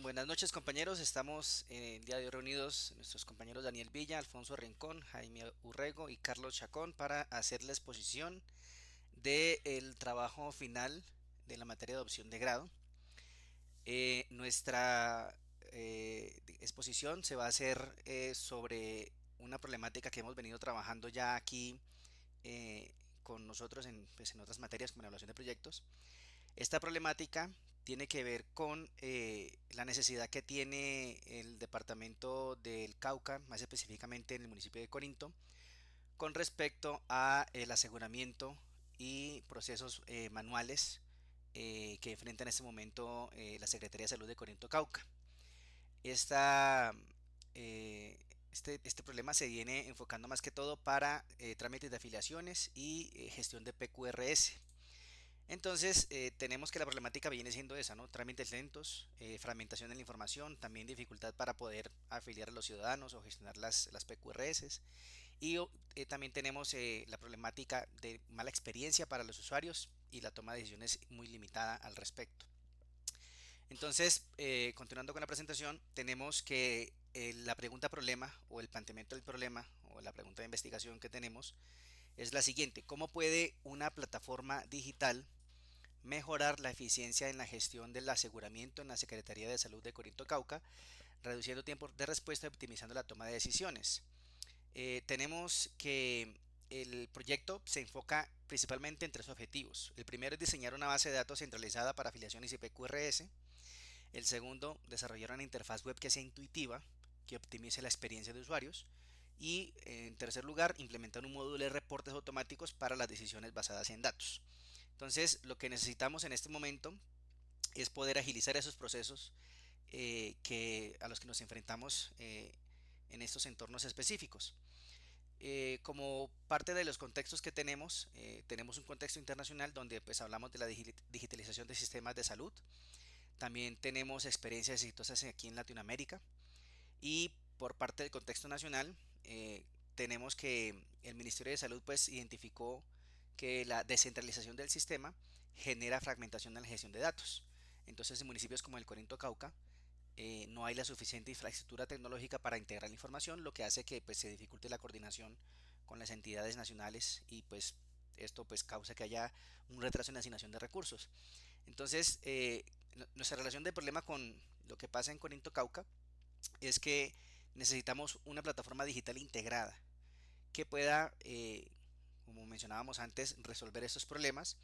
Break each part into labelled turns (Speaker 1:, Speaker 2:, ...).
Speaker 1: Buenas noches compañeros, estamos el día de hoy reunidos nuestros compañeros Daniel Villa, Alfonso Rincón, Jaime Urrego y Carlos Chacón para hacer la exposición del trabajo final de la materia de opción de grado. Nuestra exposición se va a hacer sobre una problemática que hemos venido trabajando ya aquí con nosotros en otras materias como en evaluación de proyectos. Esta problemática tiene que ver con la necesidad que tiene el departamento del Cauca, más específicamente en el municipio de Corinto, con respecto a el aseguramiento y procesos manuales que enfrenta en este momento la Secretaría de Salud de Corinto Cauca. Esta, este problema se viene enfocando más que todo para trámites de afiliaciones y gestión de PQRS. Entonces, tenemos que la problemática viene siendo esa, ¿no? Trámites lentos, fragmentación de la información, también dificultad para poder afiliar a los ciudadanos o gestionar las PQRS. Y también tenemos la problemática de mala experiencia para los usuarios y la toma de decisiones muy limitada al respecto. Entonces, continuando con la presentación, tenemos que la pregunta problema o el planteamiento del problema o la pregunta de investigación que tenemos es la siguiente: ¿cómo puede una plataforma digital mejorar la eficiencia en la gestión del aseguramiento en la Secretaría de Salud de Corinto Cauca, reduciendo tiempo de respuesta y optimizando la toma de decisiones? Tenemos que el proyecto se enfoca principalmente en tres objetivos. El primero es diseñar una base de datos centralizada para afiliaciones y PQRS. El segundo, desarrollar una interfaz web que sea intuitiva, que optimice la experiencia de usuarios. Y en tercer lugar, implementar un módulo de reportes automáticos para las decisiones basadas en datos. Entonces, lo que necesitamos en este momento es poder agilizar esos procesos a los que nos enfrentamos en estos entornos específicos. Como parte de los contextos que tenemos un contexto internacional donde pues hablamos de la digitalización de sistemas de salud. También tenemos experiencias exitosas aquí en Latinoamérica. Y por parte del contexto nacional, tenemos que el Ministerio de Salud pues identificó que la descentralización del sistema genera fragmentación en la gestión de datos. Entonces en municipios como el Corinto Cauca no hay la suficiente infraestructura tecnológica para integrar la información, lo que hace que pues, se dificulte la coordinación con las entidades nacionales y pues esto pues causa que haya un retraso en la asignación de recursos. Entonces, nuestra relación de problema con lo que pasa en Corinto Cauca es que necesitamos una plataforma digital integrada que pueda, como mencionábamos antes, resolver estos problemas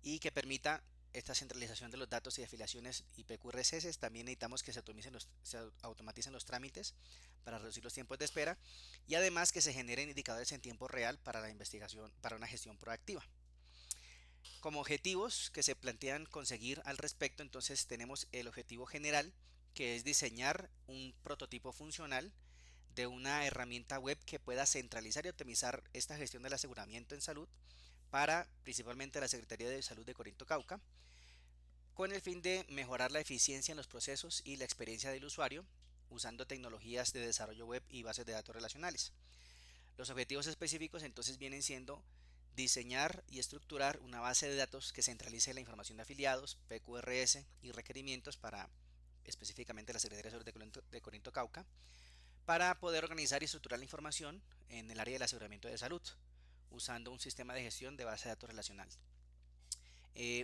Speaker 1: y que permita esta centralización de los datos y afiliaciones y PQRS. También necesitamos que se automaticen los trámites para reducir los tiempos de espera y además que se generen indicadores en tiempo real para la investigación, para una gestión proactiva. Como objetivos que se plantean conseguir al respecto, entonces tenemos el objetivo general, que es diseñar un prototipo funcional de una herramienta web que pueda centralizar y optimizar esta gestión del aseguramiento en salud para principalmente la Secretaría de Salud de Corinto Cauca, con el fin de mejorar la eficiencia en los procesos y la experiencia del usuario usando tecnologías de desarrollo web y bases de datos relacionales. Los objetivos específicos entonces vienen siendo diseñar y estructurar una base de datos que centralice la información de afiliados, PQRS y requerimientos para específicamente la Secretaría de Salud de Corinto Cauca, para poder organizar y estructurar la información en el área del aseguramiento de salud, usando un sistema de gestión de base de datos relacional.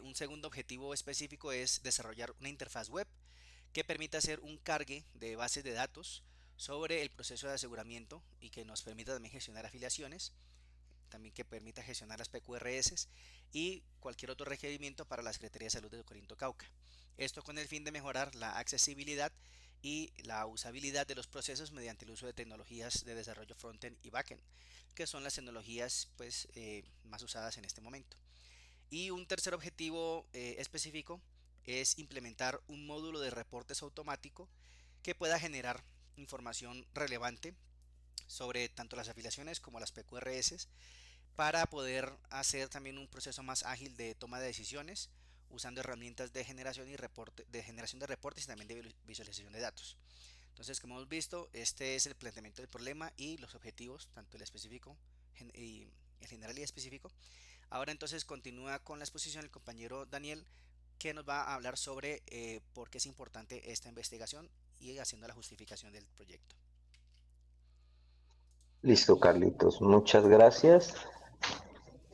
Speaker 1: Un segundo objetivo específico es desarrollar una interfaz web que permita hacer un cargue de bases de datos sobre el proceso de aseguramiento y que nos permita también gestionar afiliaciones, también que permita gestionar las PQRS y cualquier otro requerimiento para la Secretaría de Salud de Corinto Cauca. Esto con el fin de mejorar la accesibilidad y la usabilidad de los procesos mediante el uso de tecnologías de desarrollo frontend y backend, que son las tecnologías pues, más usadas en este momento. Y un tercer objetivo específico es implementar un módulo de reportes automático que pueda generar información relevante sobre tanto las afiliaciones como las PQRS para poder hacer también un proceso más ágil de toma de decisiones usando herramientas de generación de generación de reportes y también de visualización de datos. Entonces, como hemos visto, este es el planteamiento del problema y los objetivos, tanto el específico y el general y específico. Ahora entonces continúa con la exposición el compañero Daniel que nos va a hablar sobre por qué es importante esta investigación y haciendo la justificación del proyecto.
Speaker 2: Listo, Carlitos, muchas gracias.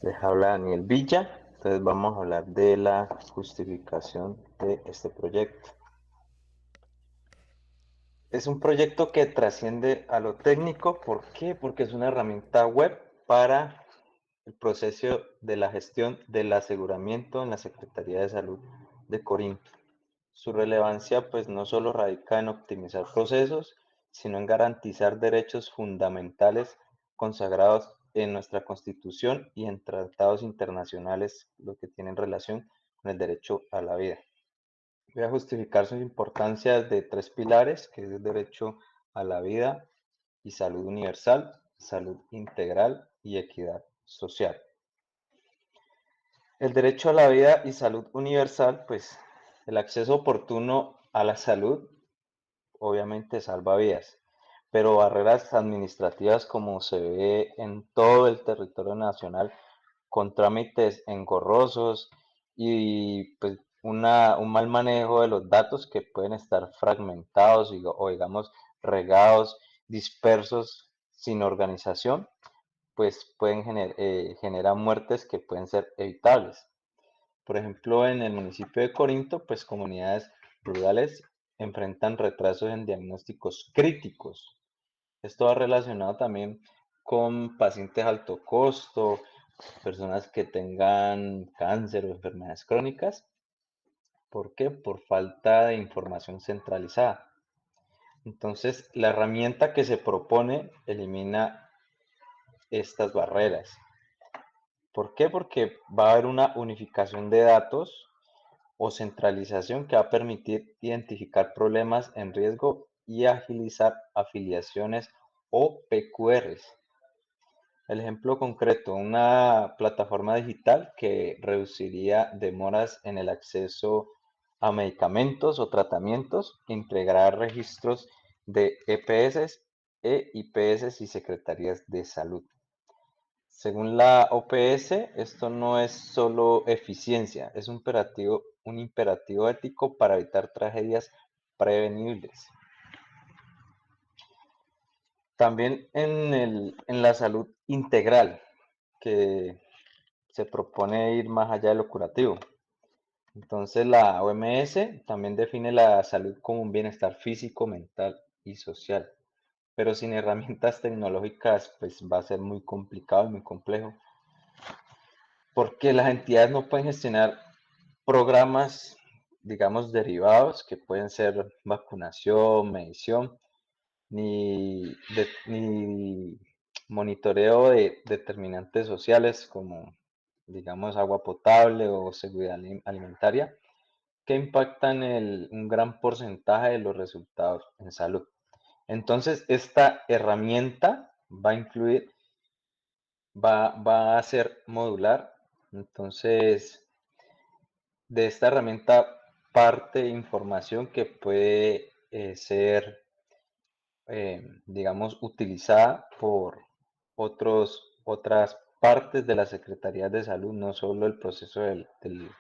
Speaker 2: Les habla Daniel Villa. Entonces vamos a hablar de la justificación de este proyecto. Es un proyecto que trasciende a lo técnico. ¿Por qué? Porque es una herramienta web para el proceso de la gestión del aseguramiento en la Secretaría de Salud de Corinto. Su relevancia pues no solo radica en optimizar procesos, sino en garantizar derechos fundamentales consagrados en nuestra Constitución y en tratados internacionales, lo que tienen relación con el derecho a la vida. Voy a justificar su importancia de tres pilares, que es el derecho a la vida y salud universal, salud integral y equidad social. El derecho a la vida y salud universal, pues el acceso oportuno a la salud obviamente salva vidas, pero barreras administrativas como se ve en todo el territorio nacional con trámites engorrosos y pues un mal manejo de los datos que pueden estar fragmentados o digamos regados, dispersos, sin organización, pues pueden generar muertes que pueden ser evitables. Por ejemplo, en el municipio de Corinto, pues comunidades rurales enfrentan retrasos en diagnósticos críticos. Esto va relacionado también con pacientes de alto costo, personas que tengan cáncer o enfermedades crónicas. ¿Por qué? Por falta de información centralizada. Entonces, la herramienta que se propone elimina estas barreras. ¿Por qué? Porque va a haber una unificación de datos o centralización que va a permitir identificar problemas en riesgo y agilizar afiliaciones o PQRs. El ejemplo concreto, una plataforma digital que reduciría demoras en el acceso a medicamentos o tratamientos, integrar registros de EPS, IPS y secretarías de salud. Según la OPS, esto no es solo eficiencia, es un imperativo ético para evitar tragedias prevenibles. También en la salud integral, que se propone ir más allá de lo curativo. Entonces la OMS también define la salud como un bienestar físico, mental y social. Pero sin herramientas tecnológicas, pues va a ser muy complicado y muy complejo, porque las entidades no pueden gestionar programas, digamos, derivados, que pueden ser vacunación, medición, ni monitoreo de determinantes sociales como, digamos, agua potable o seguridad alimentaria, que impactan un gran porcentaje de los resultados en salud. Entonces, esta herramienta va a ser modular. Entonces, de esta herramienta parte información que puede ser, digamos, utilizada por otras partes de la Secretaría de Salud, no solo el proceso de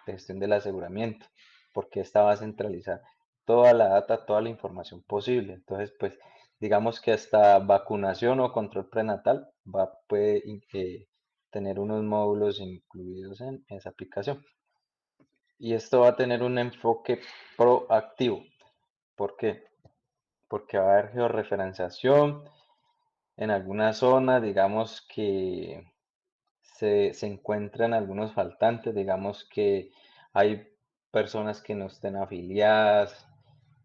Speaker 2: gestión del aseguramiento, porque esta va a centralizar toda la data, toda la información posible. Entonces, pues, digamos que hasta vacunación o control prenatal puede tener unos módulos incluidos en esa aplicación. Y esto va a tener un enfoque proactivo. ¿Por qué? Porque va a haber georreferenciación en algunas zonas, digamos que se encuentran algunos faltantes, digamos que hay personas que no estén afiliadas,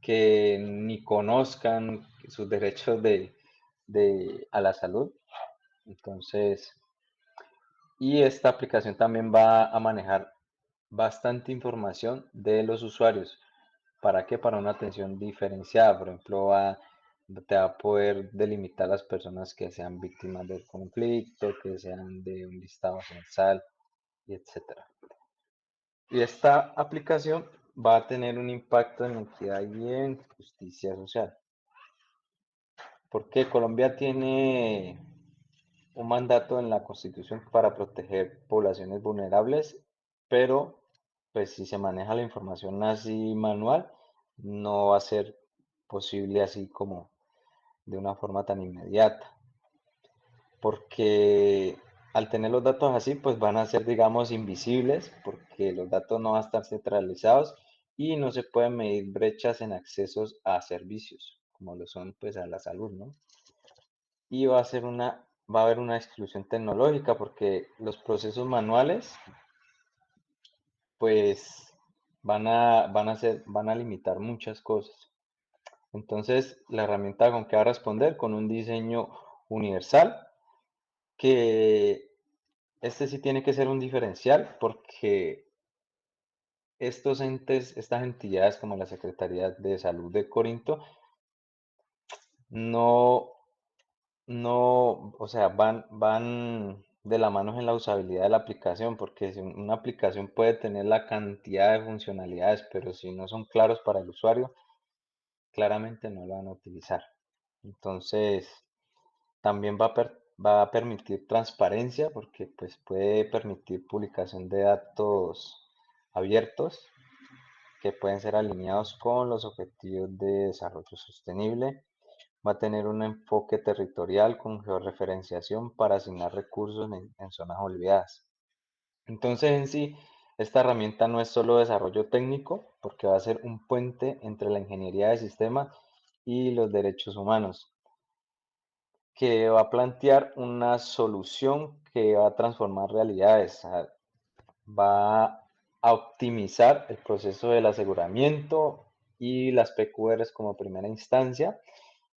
Speaker 2: que ni conozcan sus derechos a la salud. Entonces, y esta aplicación también va a manejar bastante información de los usuarios. ¿Para qué? Para una atención diferenciada. Por ejemplo, te va a poder delimitar las personas que sean víctimas del conflicto, que sean de un listado censal, y etcétera. Y esta aplicación va a tener un impacto en equidad y en justicia social. Porque Colombia tiene un mandato en la Constitución para proteger poblaciones vulnerables, pero pues si se maneja la información así manual, no va a ser posible así como de una forma tan inmediata, porque al tener los datos así, pues van a ser, digamos, invisibles, porque los datos no van a estar centralizados y no se pueden medir brechas en accesos a servicios, como lo son pues a la salud, ¿no? Y va a haber una exclusión tecnológica porque los procesos manuales pues van a limitar muchas cosas. Entonces, la herramienta con que va a responder con un diseño universal, que este sí tiene que ser un diferencial porque estos entes, estas entidades como la Secretaría de Salud de Corinto, no, o sea, van de la mano en la usabilidad de la aplicación, porque si una aplicación puede tener la cantidad de funcionalidades, pero si no son claros para el usuario, claramente no lo van a utilizar. Entonces, también va a permitir transparencia, porque pues puede permitir publicación de datos abiertos que pueden ser alineados con los objetivos de desarrollo sostenible. Va a tener un enfoque territorial con georreferenciación para asignar recursos en zonas olvidadas. Entonces, en sí, esta herramienta no es solo desarrollo técnico, porque va a ser un puente entre la ingeniería de sistemas y los derechos humanos, que va a plantear una solución que va a transformar realidades, va a optimizar el proceso del aseguramiento y las PQRs como primera instancia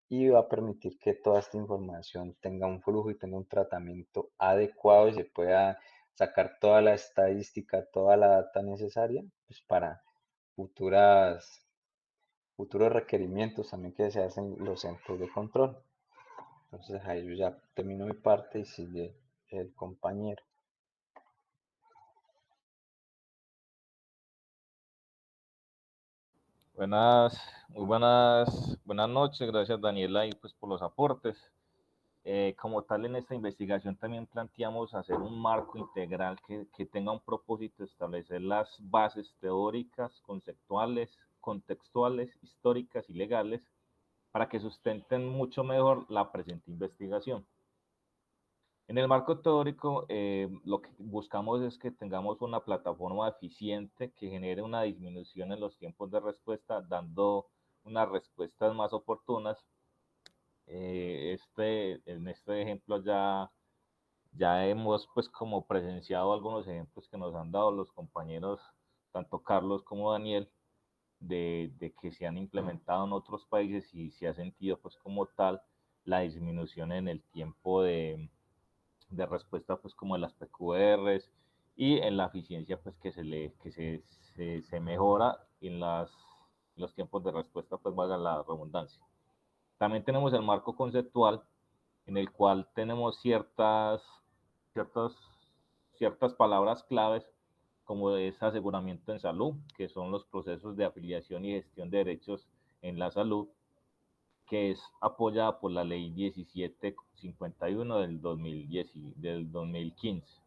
Speaker 2: y va a permitir que toda esta información tenga un flujo y tenga un tratamiento adecuado y se pueda sacar toda la estadística, toda la data necesaria pues, para futuras, futuros requerimientos también que se hacen los centros de control. Entonces ahí yo ya termino mi parte y sigue el compañero.
Speaker 3: Buenas, muy buenas noches, gracias Daniela y pues por los aportes. Como tal en esta investigación también planteamos hacer un marco integral que tenga un propósito, establecer las bases teóricas, conceptuales, contextuales, históricas y legales para que sustenten mucho mejor la presente investigación. En el marco teórico, lo que buscamos es que tengamos una plataforma eficiente que genere una disminución en los tiempos de respuesta, dando unas respuestas más oportunas. En este ejemplo ya hemos pues como presenciado algunos ejemplos que nos han dado los compañeros, tanto Carlos como Daniel, de que se han implementado en otros países y se ha sentido pues como tal la disminución en el tiempo de respuesta pues como de las PQRs y en la eficiencia pues que se mejora en los tiempos de respuesta, pues valga la redundancia. También tenemos el marco conceptual en el cual tenemos ciertas, ciertas palabras claves como es aseguramiento en salud, que son los procesos de afiliación y gestión de derechos en la salud, que es apoyada por la ley 1751 del 2015.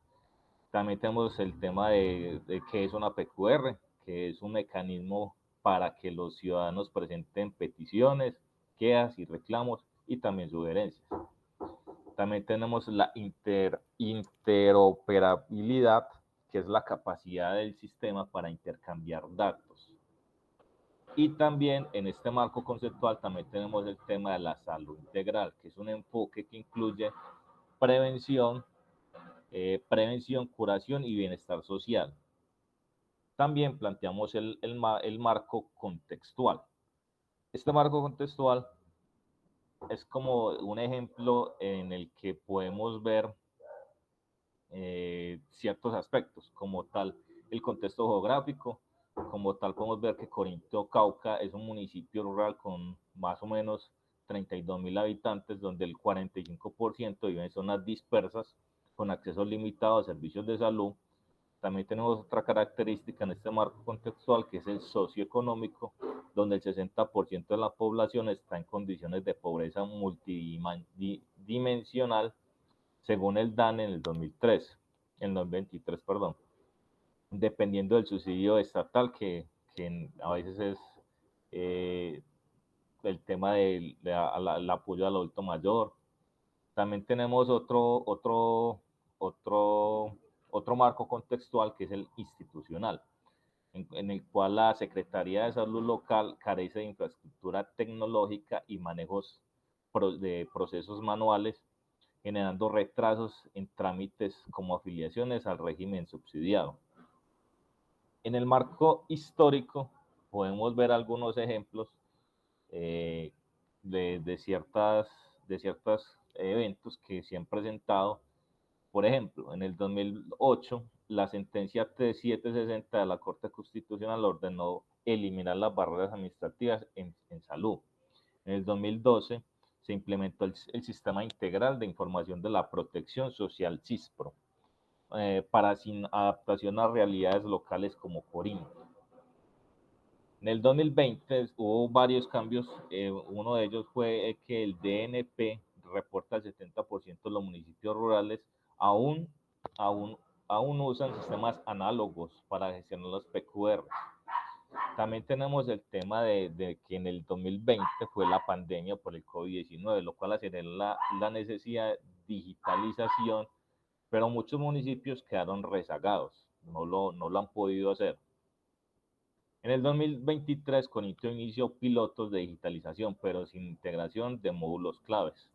Speaker 3: También tenemos el tema de qué es una PQR, que es un mecanismo para que los ciudadanos presenten peticiones, quejas y reclamos y también sugerencias. También tenemos la interoperabilidad, que es la capacidad del sistema para intercambiar datos. Y también en este marco conceptual también tenemos el tema de la salud integral, que es un enfoque que incluye prevención, curación y bienestar social. También planteamos el marco contextual. Este marco contextual es como un ejemplo en el que podemos ver ciertos aspectos, como tal el contexto geográfico, como tal podemos ver que Corinto Cauca es un municipio rural con más o menos 32.000 habitantes, donde el 45% vive en zonas dispersas, con acceso limitado a servicios de salud. También tenemos otra característica en este marco contextual que es el socioeconómico, donde el 60% de la población está en condiciones de pobreza multidimensional según el DANE en el 2023, perdón. dependiendo del subsidio estatal, que a veces es eh, el tema del apoyo al adulto mayor. También tenemos otro, otro marco contextual que es el institucional, en el cual la Secretaría de Salud local carece de infraestructura tecnológica y manejos de procesos manuales, generando retrasos en trámites como afiliaciones al régimen subsidiado. En el marco histórico podemos ver algunos ejemplos eh, de ciertos eventos que se han presentado. Por ejemplo, en el 2008, la sentencia T760 de la Corte Constitucional ordenó eliminar las barreras administrativas en salud. En el 2012 se implementó el Sistema Integral de Información de la Protección Social CISPRO, para sin adaptación a realidades locales como Corim. En el 2020 hubo varios cambios, uno de ellos fue que el DNP reporta el 70% de los municipios rurales aún, aún, aún usan sistemas análogos para gestionar los PQR. También tenemos el tema de que en el 2020 fue la pandemia por el COVID-19, lo cual aceleró la necesidad de digitalización, pero muchos municipios quedaron rezagados, no lo han podido hacer. En el 2023, Conito inició pilotos de digitalización, pero sin integración de módulos claves.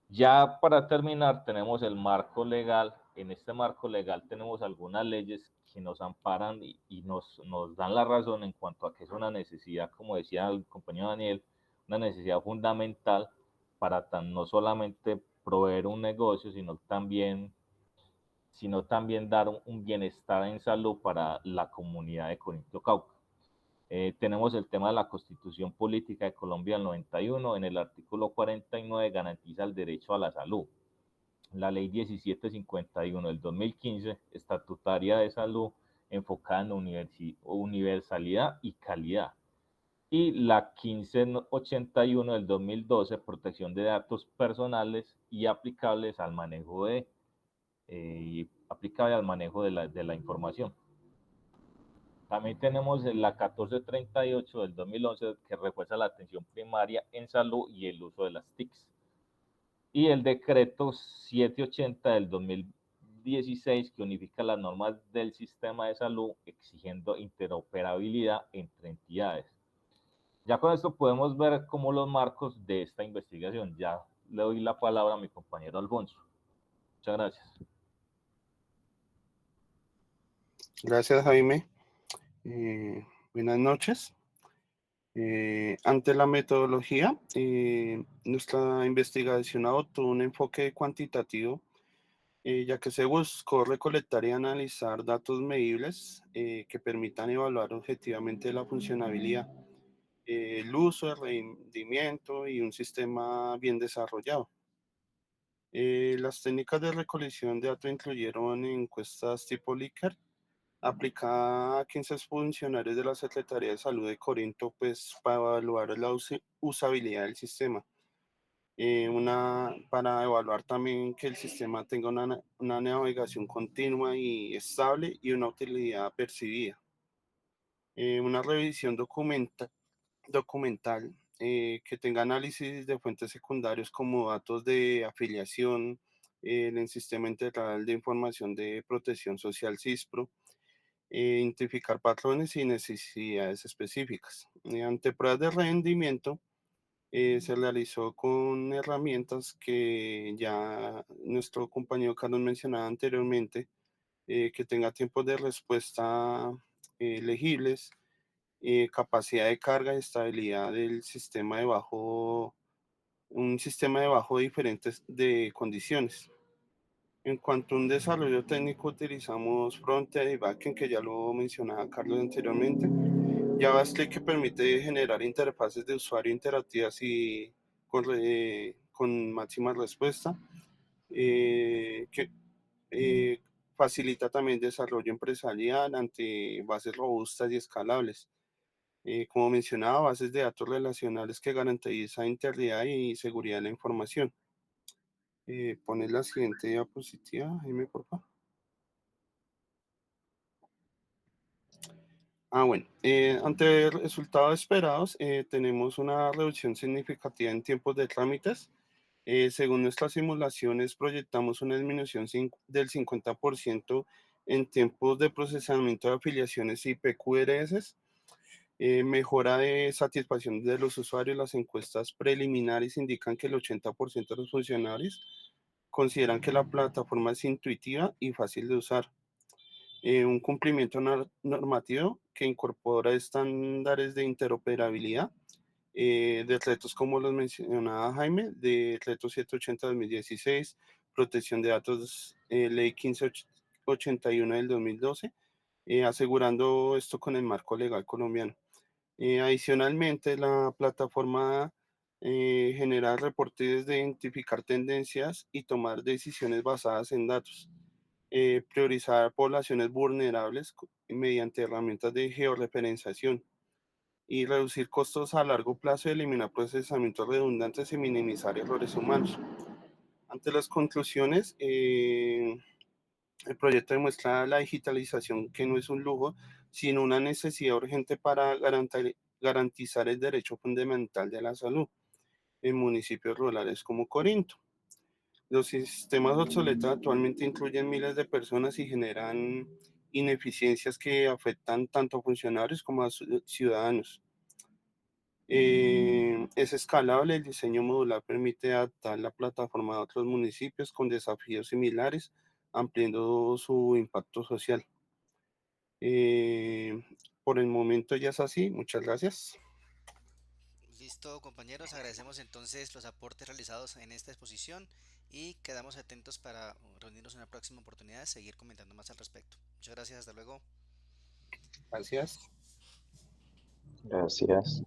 Speaker 3: Ya para terminar, tenemos el marco legal. En este marco legal tenemos algunas leyes que nos amparan y nos dan la razón en cuanto a que es una necesidad, como decía el compañero Daniel, una necesidad fundamental para no solamente proveer un negocio, sino también dar un bienestar en salud para la comunidad de Corinto Cauca. Tenemos el tema de la Constitución Política de Colombia del 91, en el artículo 49 garantiza el derecho a la salud. La ley 1751 del 2015, estatutaria de salud, enfocada en universalidad y calidad. Y la 1581 del 2012, protección de datos personales y aplicables al manejo de la información. También tenemos la 1438 del 2011 que refuerza la atención primaria en salud y el uso de las TICs. Y el decreto 780 del 2016 que unifica las normas del sistema de salud exigiendo interoperabilidad entre entidades. Ya con esto podemos ver cómo los marcos de esta investigación. Ya le doy la palabra a mi compañero Alfonso. Muchas gracias.
Speaker 4: Gracias, Jaime. Buenas noches. Ante la metodología, nuestra investigación adoptó un enfoque cuantitativo, ya que se buscó recolectar y analizar datos medibles que permitan evaluar objetivamente la funcionabilidad, el uso, el rendimiento y un sistema bien desarrollado. Las técnicas de recolección de datos incluyeron encuestas tipo Likert, aplicada a 15 funcionarios de la Secretaría de Salud de Corinto, pues para evaluar la usabilidad del sistema. Para evaluar también que el sistema tenga una navegación continua y estable y una utilidad percibida. Una revisión documental que tenga análisis de fuentes secundarios como datos de afiliación en el Sistema Integral de Información de Protección Social CISPRO, identificar patrones y necesidades específicas. Ante pruebas de rendimiento, se realizó con herramientas que ya nuestro compañero Carlos mencionaba anteriormente, que tenga tiempos de respuesta legibles, capacidad de carga y estabilidad del sistema un sistema de bajo diferentes de condiciones. En cuanto a un desarrollo técnico, utilizamos frontend y backend, que ya lo mencionaba Carlos anteriormente. JavaScript, que permite generar interfaces de usuario interactivas y con máxima respuesta, que eh, facilita también desarrollo empresarial ante bases robustas y escalables. Como mencionaba, bases de datos relacionales que garantizan integridad y seguridad de la información. Pones la siguiente diapositiva, Jaime, por favor. Bueno, ante resultados esperados, tenemos una reducción significativa en tiempos de trámites. Según nuestras simulaciones, proyectamos una disminución del 50% en tiempos de procesamiento de afiliaciones y PQRS, mejora de satisfacción de los usuarios. Las encuestas preliminares indican que el 80% de los funcionarios consideran que la plataforma es intuitiva y fácil de usar. Un cumplimiento normativo que incorpora estándares de interoperabilidad, decretos como los mencionaba Jaime, decreto 780-2016, protección de datos, ley 1581 del 2012, asegurando esto con el marco legal colombiano. Adicionalmente, la plataforma genera reportes de identificar tendencias y tomar decisiones basadas en datos. Priorizar poblaciones vulnerables mediante herramientas de georreferenciación y reducir costos a largo plazo, eliminar procesamientos redundantes y minimizar errores humanos. Ante las conclusiones, el proyecto demuestra la digitalización que no es un lujo, sino una necesidad urgente para garantizar el derecho fundamental de la salud en municipios rurales como Corinto. Los sistemas obsoletos actualmente incluyen miles de personas y generan ineficiencias que afectan tanto a funcionarios como a ciudadanos. Es escalable, el diseño modular permite adaptar la plataforma a otros municipios con desafíos similares, ampliando su impacto social. Eh, por el momento ya es así, muchas gracias.
Speaker 1: Listo, compañeros, agradecemos entonces los aportes realizados en esta exposición y quedamos atentos para reunirnos en una próxima oportunidad, seguir comentando más al respecto. Muchas gracias, hasta luego.
Speaker 4: Gracias.
Speaker 2: Gracias.